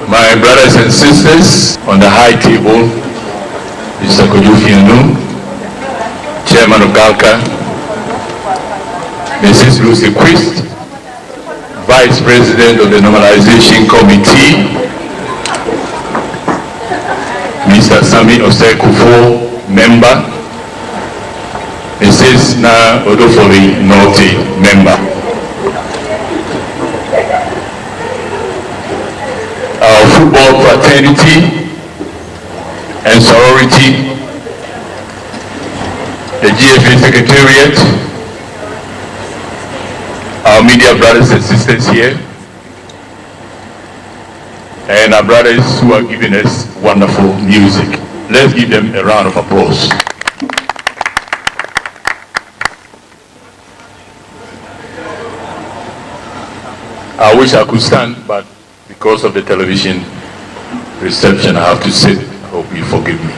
My brothers and sisters on the high table, Mr. Kofi Amoah, Chairman of GALCA, Mrs. Lucy Quist, Vice President of the Normalization Committee, Mr. Sami Osei-Kufo, Member, Mrs. Na Odofoli Norte, Member. Our football fraternity and sorority, the GFA Secretariat, our media brothers and sisters here, and our brothers who are giving us wonderful music. Let's give them a round of applause. I wish I could stand, but because of the television reception, I have to sit. I hope you forgive me.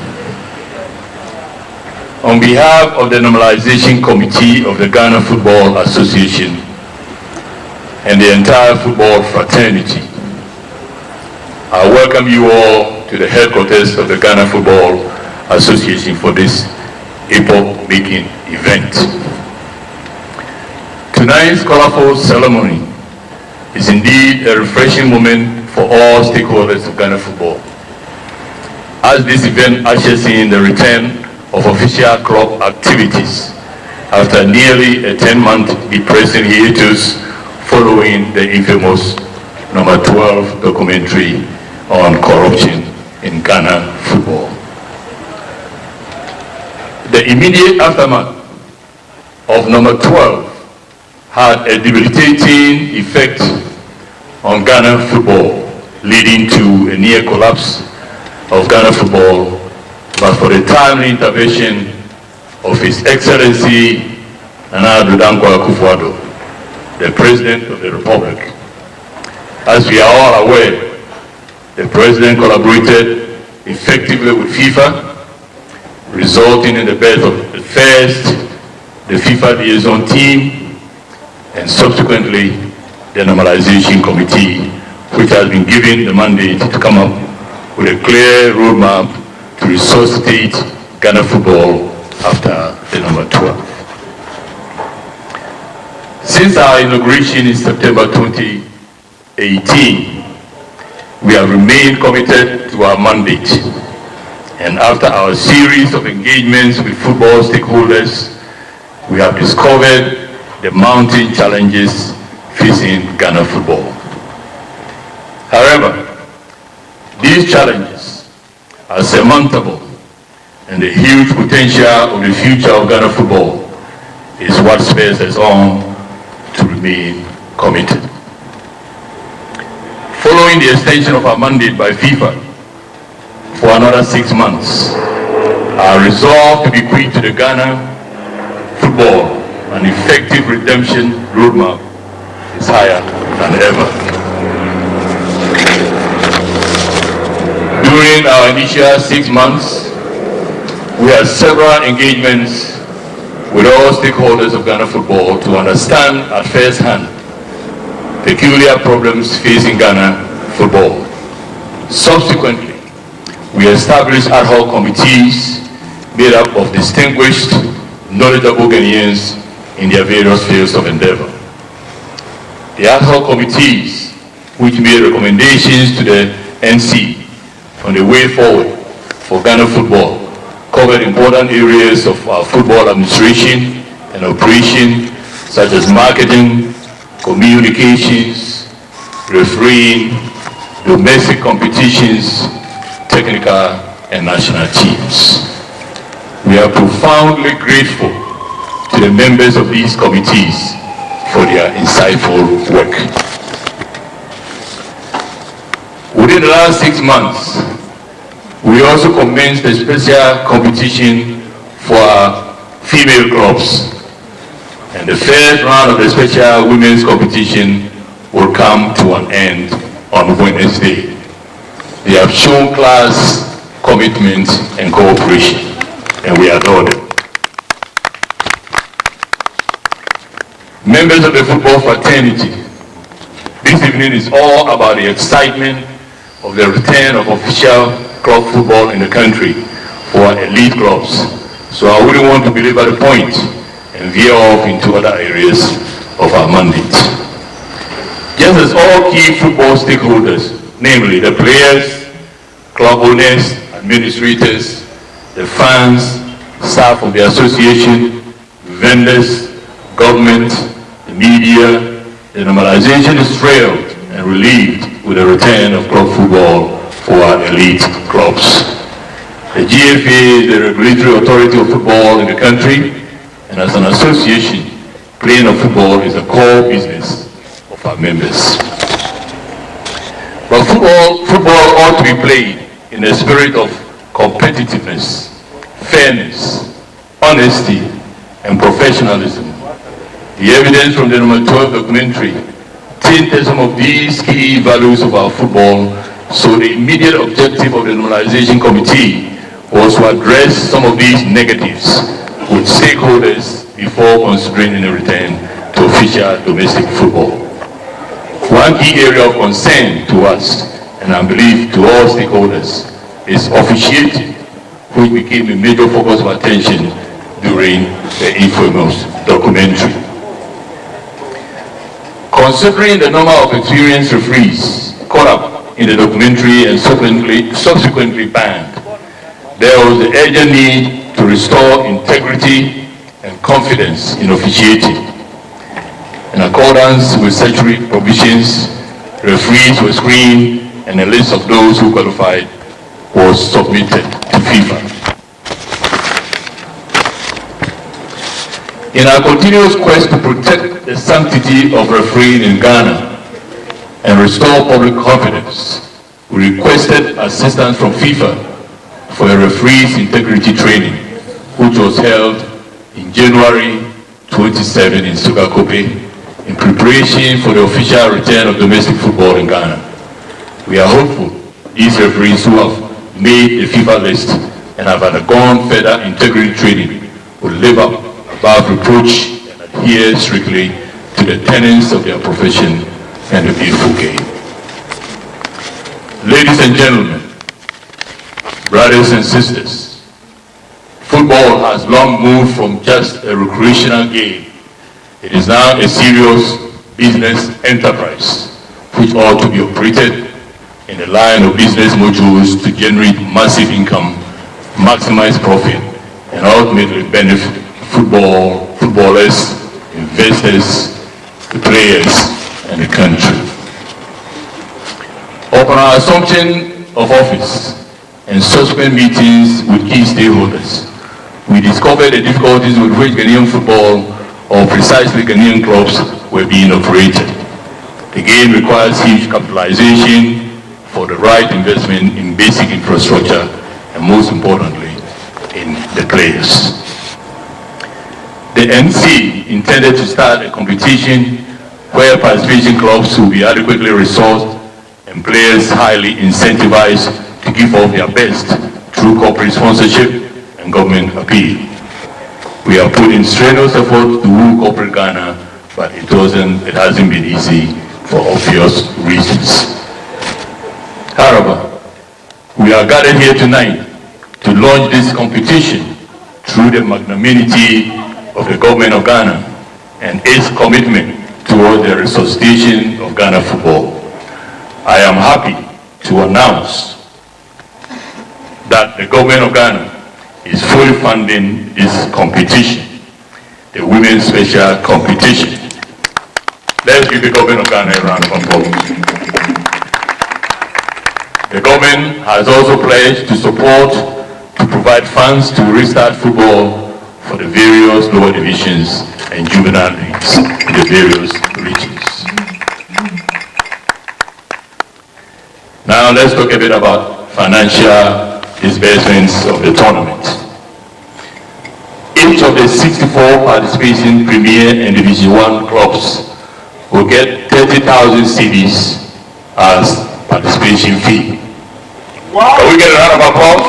On behalf of the Normalization Committee of the Ghana Football Association and the entire football fraternity, I welcome you all to the headquarters of the Ghana Football Association for this epoch-making event. Tonight's colorful ceremony is indeed a refreshing moment for all stakeholders of Ghana football, as this event ushers in the return of official club activities after nearly a 10-month depressing hiatus following the infamous number 12 documentary on corruption in Ghana football. The immediate aftermath of number 12 had a debilitating effect on Ghana football, leading to a near collapse of Ghana football, but for the timely intervention of His Excellency Nana Addo Dankwa Akufo-Addo, the President of the Republic. As we are all aware, the President collaborated effectively with FIFA, resulting in the birth of the FIFA liaison team, and subsequently the Normalization Committee, which has been given the mandate to come up with a clear roadmap to resuscitate Ghana football after the number 12. Since our inauguration in September 2018, we have remained committed to our mandate, and after our series of engagements with football stakeholders, we have discovered the mounting challenges facing Ghana football. However, these challenges are surmountable, and the huge potential of the future of Ghana football is what spurs us on to remain committed. Following the extension of our mandate by FIFA for another 6 months, our resolve to bequeath to the Ghana football an effective redemption roadmap is higher than ever. During our initial 6 months, we had several engagements with all stakeholders of Ghana football to understand at first hand peculiar problems facing Ghana football. Subsequently, we established ad hoc committees made up of distinguished, knowledgeable Ghanaians in their various fields of endeavor. The ad hoc committees, which made recommendations to the NC on the way forward for Ghana football, covered important areas of our football administration and operation, such as marketing, communications, refereeing, domestic competitions, technical and national teams. We are profoundly grateful to the members of these committees for their insightful work. Within the last 6 months, we also commenced a special competition for our female clubs, and the first round of the special women's competition will come to an end on Wednesday. They have shown class, commitment, and cooperation, and we adore them. Members of the football fraternity, this evening is all about the excitement of the return of official club football in the country for our elite clubs. So I wouldn't want to belabor the point and veer off into other areas of our mandate. Just as all key football stakeholders, namely the players, club owners, administrators, the fans, staff of the association, vendors, government, the media, the normalization is trailed and relieved with the return of club football for our elite clubs. The GFA is the regulatory authority of football in the country, and as an association, playing of football is a core business of our members. But football ought to be played in the spirit of competitiveness, fairness, honesty, and professionalism. The evidence from the number 12 documentary tainted some of these key values of our football, so the immediate objective of the Normalization Committee was to address some of these negatives with stakeholders before considering a return to official domestic football. One key area of concern to us, and I believe to all stakeholders, is officiating, which became a major focus of attention during the infamous documentary. Considering the number of experienced referees caught up in the documentary and subsequently banned, there was the urgent need to restore integrity and confidence in officiating. In accordance with statutory provisions, referees were screened and a list of those who qualified was submitted to FIFA. In our continuous quest to protect the sanctity of refereeing in Ghana and restore public confidence, we requested assistance from FIFA for a referee's integrity training, which was held in January 27 in Sugakope in preparation for the official return of domestic football in Ghana. We are hopeful these referees who have made the FIFA list and have undergone further integrity training will live up above reproach and adhere strictly to the tenets of their profession and the beautiful game. Ladies and gentlemen, brothers and sisters, football has long moved from just a recreational game. It is now a serious business enterprise which ought to be operated in the line of business modules to generate massive income, maximize profit, and ultimately benefit footballers, investors, the players, and the country. Upon our assumption of office and subsequent meetings with key stakeholders, we discovered the difficulties with which Ghanaian football, or precisely Ghanaian clubs, were being operated. The game requires huge capitalization for the right investment in basic infrastructure and, most importantly, in the players. The NC intended to start a competition where participation clubs will be adequately resourced and players highly incentivized to give off their best through corporate sponsorship and government appeal. We have put in strenuous effort to woo corporate Ghana, but it hasn't been easy for obvious reasons. However, we are gathered here tonight to launch this competition through the magnanimity of the government of Ghana and its commitment toward the resuscitation of Ghana football. I am happy to announce that the government of Ghana is fully funding this competition, the Women's Special Competition. Let's give the government of Ghana a round of applause. The government has also pledged to provide funds to restart football for the various lower divisions and juvenile leagues in the various regions. Now let's talk a bit about financial disbursements of the tournament. Each of the 64 participating Premier and Division 1 clubs will get 30,000 cedis as participation fee. Wow. Can we get a round of applause?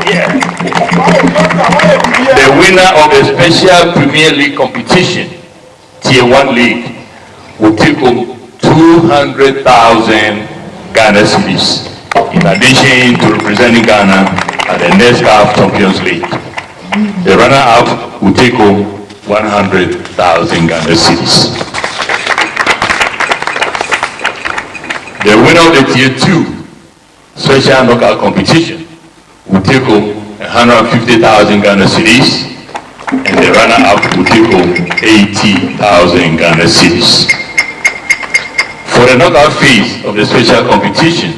Yeah. The winner of the Special Premier League competition, Tier 1 League, will take home 200,000 Ghana cedis, in addition to representing Ghana at the next CAF Champions League. The runner-up will take home 100,000 Ghana cedis. The winner of the Tier 2 special knockout competition will take home 150,000 Ghana cedis, and the runner-up will take home 80,000 Ghana cedis. For the knockout phase of the special competition,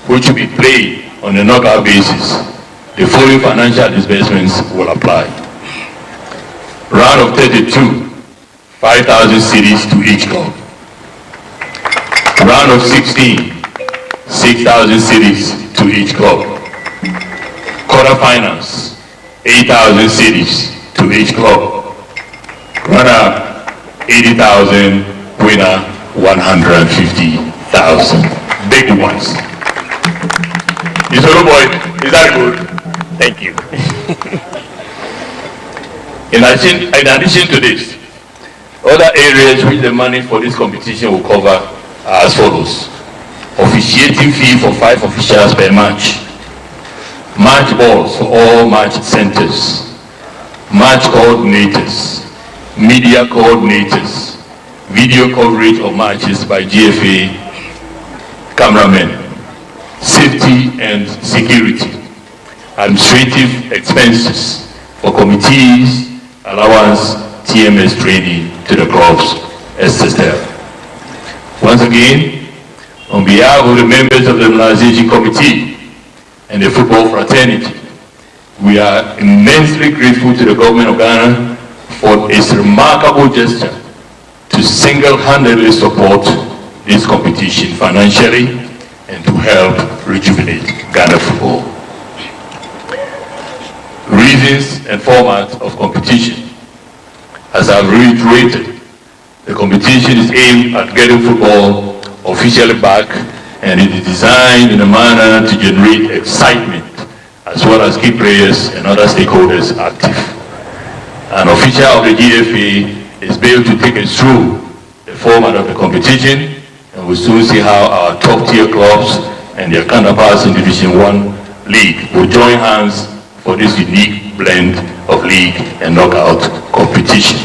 which will be played on a knockout basis, the following financial disbursements will apply. Round of 32, 5,000 cedis to each club. Round of 16, 6,000 cedis to each club. Quarterfinals, 8,000 cedis to each club. Runner, 80,000, winner, 150,000. Big ones. This little boy, is that good? Thank you. In addition to this, other areas which the money for this competition will cover are as follows. Officiating fee for 5 officials per match. Match balls for all match centers. Match coordinators. Media coordinators. Video coverage of matches by GFA cameramen. Safety and security. Administrative expenses for committees, allowance, TMS training to the clubs, etc. Once again, on behalf of the members of the Normalization Committee and the football fraternity, we are immensely grateful to the government of Ghana for its remarkable gesture to single-handedly support this competition financially and to help rejuvenate Ghana football. Reasons and format of competition. As I've reiterated, the competition is aimed at getting football officially back, and it is designed in a manner to generate excitement as well as keep players and other stakeholders active. An official of the GFA is able to take us through the format of the competition, and we'll soon see how our top-tier clubs and their counterparts in Division 1 League will join hands for this unique blend of league and knockout competition.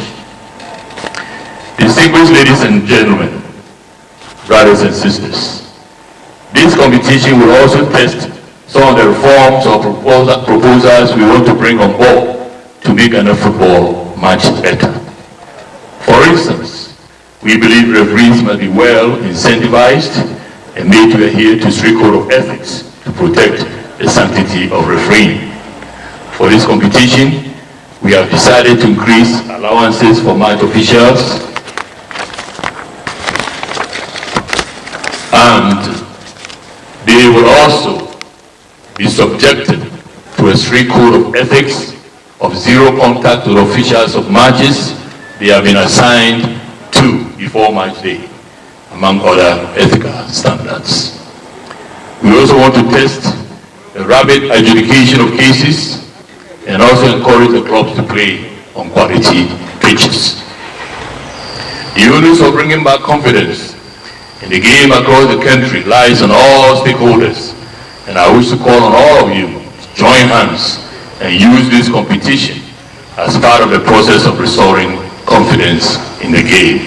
Distinguished ladies and gentlemen, brothers and sisters, this competition will also test some of the reforms or proposals we want to bring on board to make Ghana football much better. For instance, we believe referees must be well incentivized and made to adhere to strict code of ethics to protect the sanctity of refereeing. For this competition, we have decided to increase allowances for match officials, and they will also be subjected to a strict code of ethics of zero contact with officials of matches they have been assigned to before match day, among other ethical standards. We also want to test the rapid adjudication of cases and also encourage the clubs to play on quality pitches. The onus of bringing back confidence in the game across the country lies on all stakeholders, and I wish to call on all of you to join hands and use this competition as part of the process of restoring confidence in the game.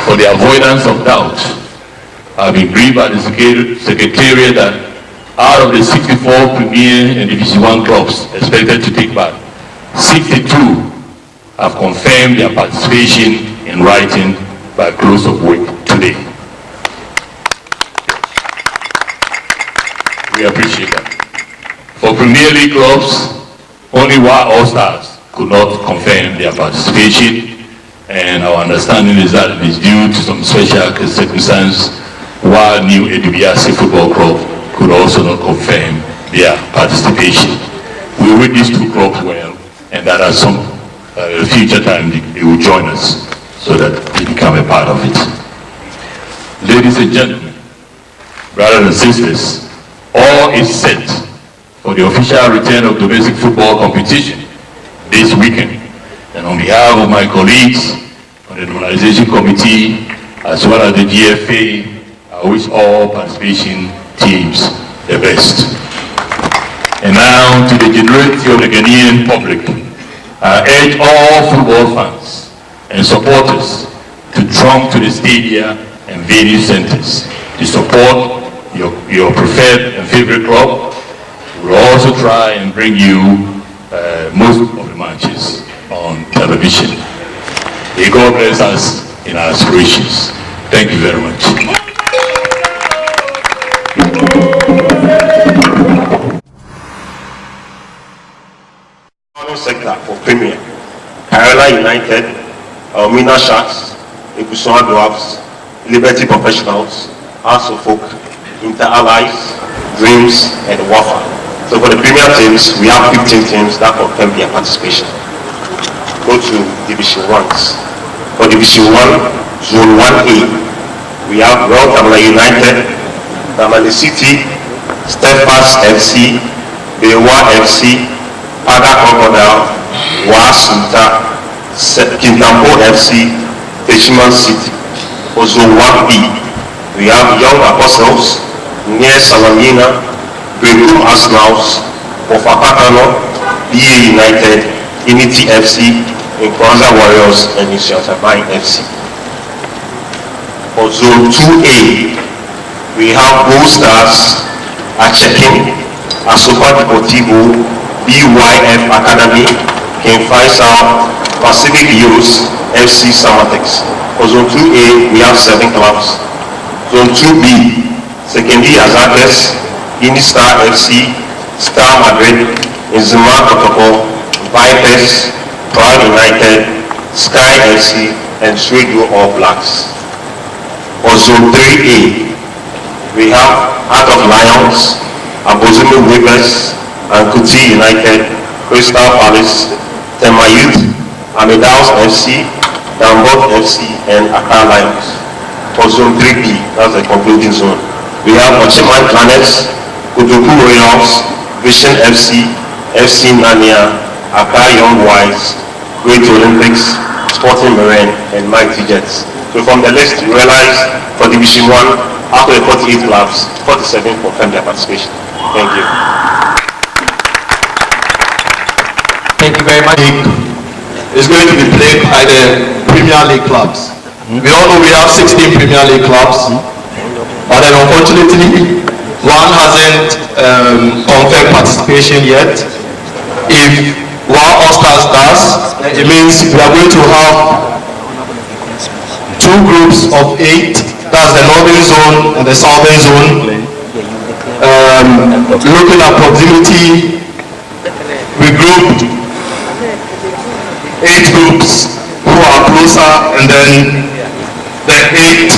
For the avoidance of doubt, I've been briefed by the Secretariat that out of the 64 Premier and Division 1 clubs expected to take part, 62 have confirmed their participation in writing by close of work today. We appreciate that. For Premier League clubs, only one All-Stars could not confirm their participation, and our understanding is that it is due to some special circumstances, while New Edibiasi Football Club could also not confirm their participation. We wish these two clubs well, and that at some future time they will join us so that they become a part of it. Ladies and gentlemen, brothers and sisters, all is set for the official return of domestic football competition this weekend. And on behalf of my colleagues on the Normalization Committee, as well as the GFA I wish all participation teams the best. And now to the generosity of the Ghanaian public, I urge all football fans and supporters to throng to the stadia and venue centers to support your preferred and favorite club. We'll also try and bring you most of the matches on television. May God bless us in our aspirations. Thank you very much. Sector for Premier, Kerala United, Mina Sharks, Ekusuan Dwarfs, Liberty Professionals, House of Folk, Inter Allies, Dreams, and Wafa. So for the Premier teams, we have 15 teams that confirm their participation. Go to Division 1s. For Division 1, Zone 1A, we have World Tamale United, Tamale City, Steadfast FC, Bewa FC, Pada Crocodile, Wasunta, Kintampo FC, Techiman City. For Zone 1B, we have Young Apostles, Near Salamina, Brekum Arsenals, Ofapakano, BA United, Unity FC, Nkwanza Warriors, and Isiatabine FC. For Zone 2A, we have Gold Stars, Achekin, Asopa Deportivo, BYF Academy, King Faisal, Pacific Youth, FC Samatex. For Zone 2A, we have 7 clubs. Zone 2B, Sekendi Azakes, Unistar FC, Star Madrid, Inzima Protocol, Vipers, Proud United, Sky FC, and Radio All Blacks. For Zone 3A, we have Heart of Lions, Abozumi Weavers, and Kuti United, Crystal Palace, Tema Youth, Amidaus FC, Dambot FC, and Accra Lions. For Zone 3B, that's the concluding zone, we have Ochiman Planets, Kutuku Royals, Vision FC, FC Nania, Accra Young Wise, Great Olympics, Sporting Marine, and Mighty Jets. So from the list, you realize for Division 1, out of the 48 clubs, 47 confirmed their participation. Thank you. Thank you very much. It's going to be played by the Premier League clubs. We all know we have 16 Premier League clubs, but then unfortunately, one hasn't confirmed participation yet. If one All-Stars does, it means we are going to have 2 groups of 8. That's the Northern Zone and the Southern Zone. Looking at proximity, we grouped 8 groups who are closer, and then the 8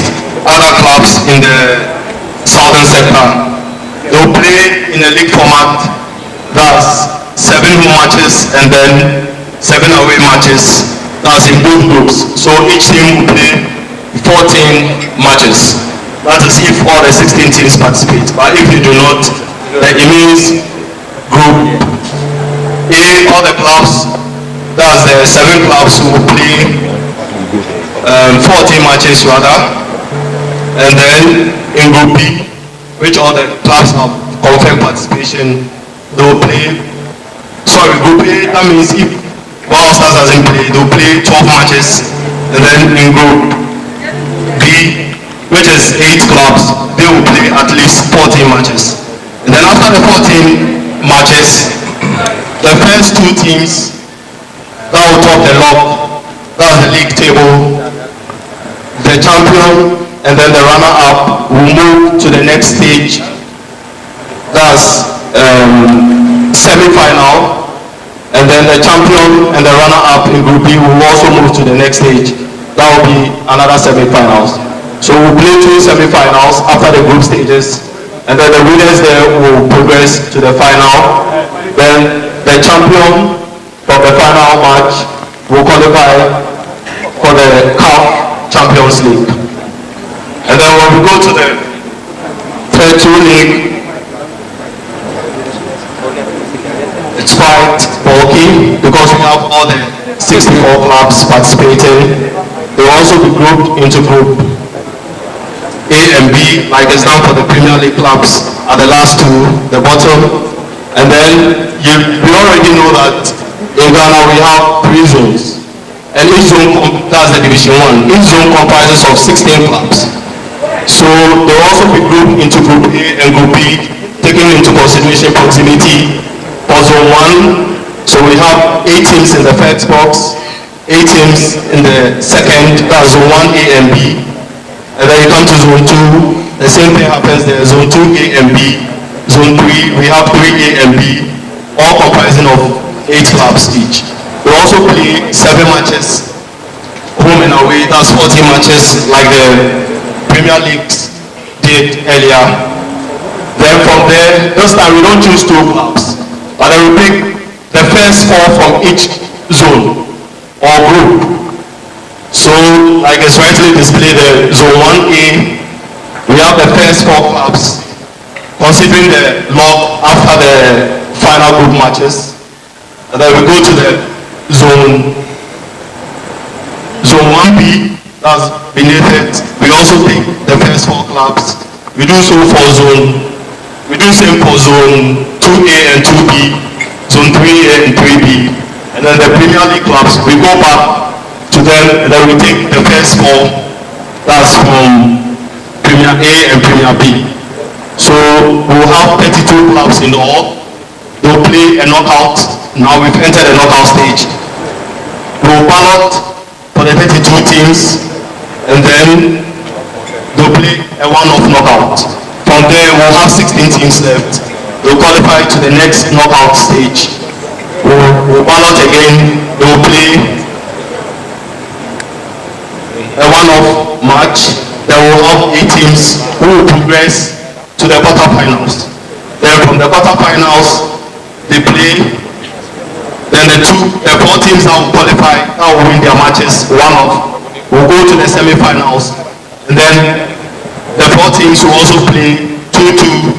other clubs in the southern sector. They'll play in a league format. That's 7 home matches and then 7 away matches. That's in both groups. So each team will play 14 matches. That is if all the 16 teams participate. But if you do not, then it means group A, all the clubs, that's the 7 clubs who will play 14 matches rather. And then in group B, which all the clubs have confirmed participation, they will play, sorry, group A, that means if one Stars doesn't play, they'll play 12 matches. And then in group B, which is 8 clubs, they will play at least 14 matches. And then after the 14 matches, the first 2 teams that will top the log, that's the league table, the champion and then the runner-up will move to the next stage, that's semi-final, and then the champion and the runner-up in group B will also move to the next stage. That will be another semi-finals. So we'll play 2 semi-finals after the group stages, and then the winners there will progress to the final. Then the champion from the final match will qualify for the CAF Champions League. And then when we go to the Third 2 League, it's quite bulky because we have all the 64 clubs participating. They will also be grouped into group A and B, like it's done for the Premier League clubs at the last two, the bottom. And then we already know that in Ghana we have 3 zones. And each zone, that's the Division 1, each zone comprises of 16 clubs. So they will also be grouped into Group A and Group B, taking into consideration proximity. For Zone 1, so we have 8 teams in the first box, 8 teams in the second, that's Zone 1A and B. And then you come to Zone 2, the same thing happens there, Zone 2A and B. Zone 3, we have 3A and B, all comprising of 8 clubs each. We also play 7 matches, home and away, that's 14 matches like the Premier Leagues did earlier. Then from there, this time we don't choose 2 clubs, but then we pick the first 4 from each zone or group. So, like it's rightly displayed there, Zone 1A, we have the first 4 clubs, considering the log after the final group matches. And then we go to the Zone 1B, that's beneath it. We also pick the first 4 clubs. We do so for we do same for Zone 2A and 2B, Zone 3A and 3B. And then the Premier League clubs, we go back to them and then we take the first 4, that's from Premier A and Premier B. So we'll have 32 clubs in all. They'll play a knockout. Now we've entered the knockout stage. We'll ballot for the 32 teams and then they'll play a one-off knockout. From there we'll have 16 teams left. They'll qualify to the next knockout stage. We'll ballot again. They'll play a one-off match. Then we'll have 8 teams who will progress to the quarterfinals. Then from the quarterfinals, they play. Then the 4 teams that will qualify, that will win their matches, one-off, will go to the semi-finals. And then the 4 teams will also play 2-2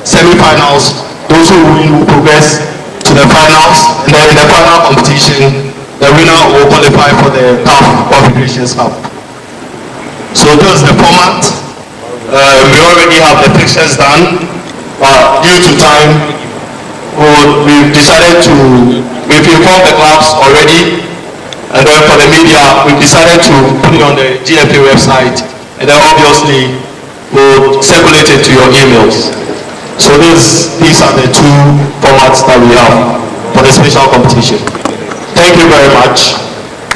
semi-finals. Those who win will progress to the finals. And then in the final competition, the winner will qualify for the CAF Confederations Cup. So this is the format. We already have the fixtures done, but due to time, we've informed the clubs already, and then for the media, we've decided to put it on the GFA website, and then obviously we'll circulate it to your emails. So these are the 2 formats that we have for the special competition. Thank you very much.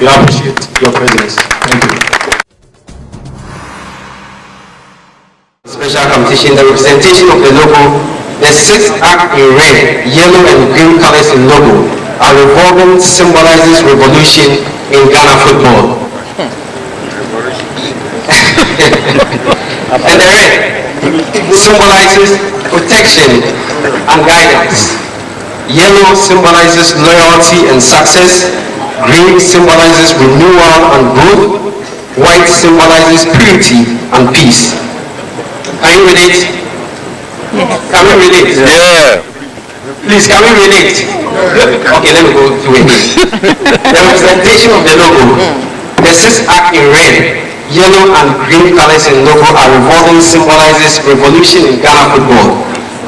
We appreciate your presence. Thank you. Special competition, the representation of the logo, the 6 arc in red, yellow and green colors in logo are revolving, symbolizes revolution in Ghana football. And the red symbolizes protection and guidance. Yellow symbolizes loyalty and success. Green symbolizes renewal and growth. White symbolizes purity and peace. Can you relate? Can we relate? Yeah. Please, can we relate? Okay, let me go to it. The representation of the logo. The 6 arc in red, yellow and green colors in logo are revolving, symbolizes revolution in Ghana football.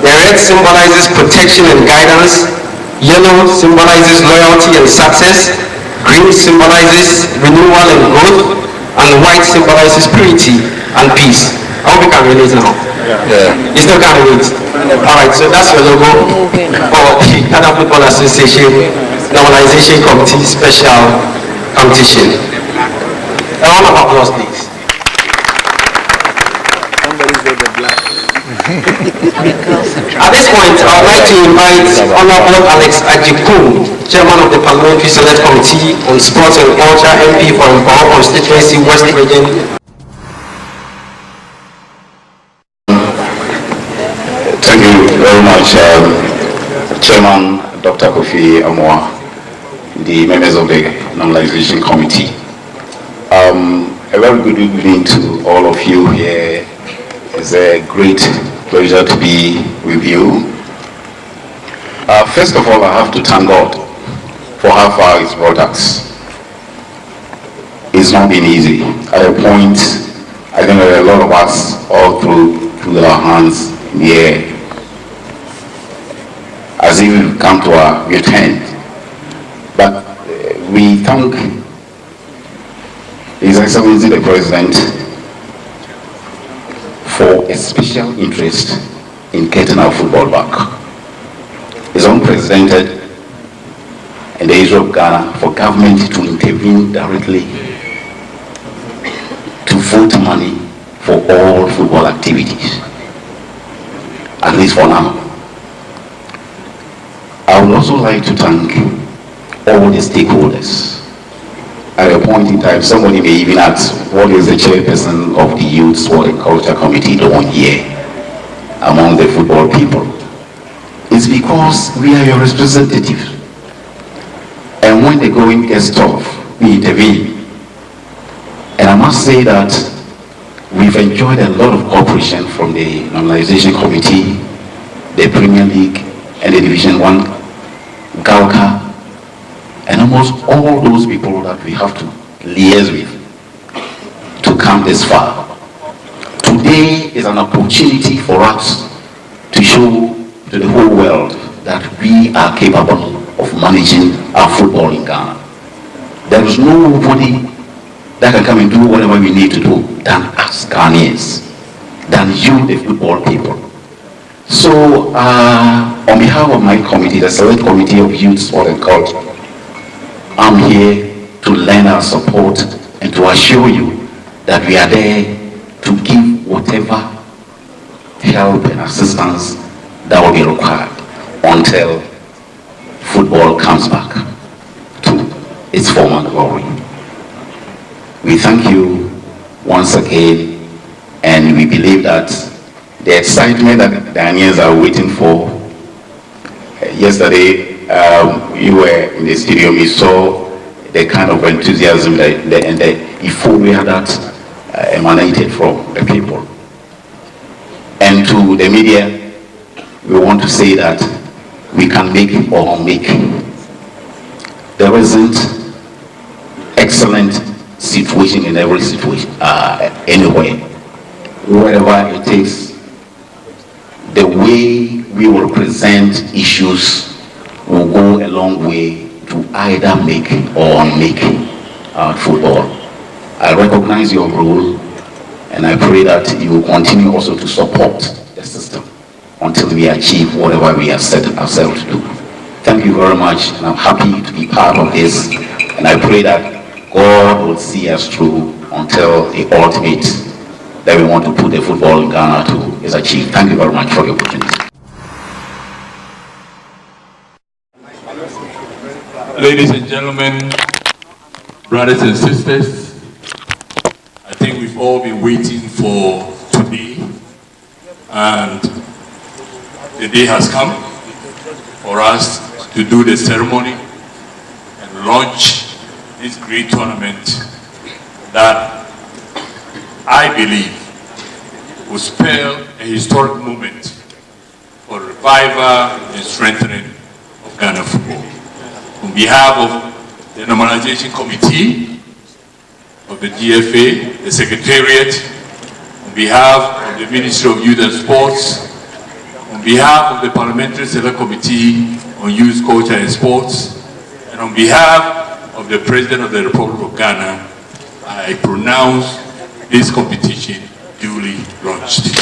The red symbolizes protection and guidance. Yellow symbolizes loyalty and success. Green symbolizes renewal and growth. And white symbolizes purity and peace. I hope you can relate now. Yeah. You still can't relate. Alright, so that's your logo for the Ghana Football Association Normalization Committee Special Competition. A round of applause, please. At this point, I would like to invite Honorable Alex Ajikun, Chairman of the Parliamentary Select Committee on Sports and Culture, MP for Empower Constituency, West Region. Thank you very much, Chairman Dr. Kofi Amoah, the members of the Normalization Committee. A very good evening to all of you here. It's a great pleasure to be with you. First of all, I have to thank God for how far He's brought us. It's not been easy. At a point, I think there are a lot of us all through our hands in the air, as if we've come to our return. But we thank His Excellency the President for a special interest in getting our football back. It's unprecedented in the history of Ghana for government to intervene directly to vote money for all football activities, at least for now. I would also like to thank all the stakeholders. At a point in time, somebody may even ask, what is the chairperson of the Youth Sport and Culture Committee doing here among the football people? It's because we are your representatives. And when the going gets tough, we intervene. And I must say that we've enjoyed a lot of cooperation from the Normalization Committee, the Premier League, and the Division 1, Galka, and almost all those people that we have to liaise with to come this far. Today is an opportunity for us to show to the whole world that we are capable of managing our football in Ghana. There is nobody that can come and do whatever we need to do than us Ghanaians, than you, the football people. So, on behalf of my committee, the Select Committee of Youth, Sport and Culture, I'm here to lend our support and to assure you that we are there to give whatever help and assistance that will be required until football comes back to its former glory. We thank you once again, and we believe that the excitement that the Ghanaians are waiting for. Yesterday, you were in the stadium, you saw the kind of enthusiasm and the euphoria that emanated from the people. And to the media, we want to say that we can make or unmake. There isn't excellent situation in every situation, anywhere. Wherever it takes, the way we will present issues will go a long way to either make or unmake football. I recognize your role, and I pray that you will continue also to support the system until we achieve whatever we have set ourselves to do. Thank you very much, and I'm happy to be part of this, and I pray that God will see us through until the ultimate that we want to put the football in Ghana to is achieved. Thank you very much for the opportunity. Ladies and gentlemen, brothers and sisters, I think we've all been waiting for today, and the day has come for us to do the ceremony and launch this great tournament that I believe will spell a historic moment for revival and strengthening of Ghana football. On behalf of the Normalization Committee of the GFA, the Secretariat, on behalf of the Ministry of Youth and Sports, on behalf of the Parliamentary Select Committee on Youth, Culture and Sports, and on behalf of the President of the Republic of Ghana, I pronounce this competition duly launched.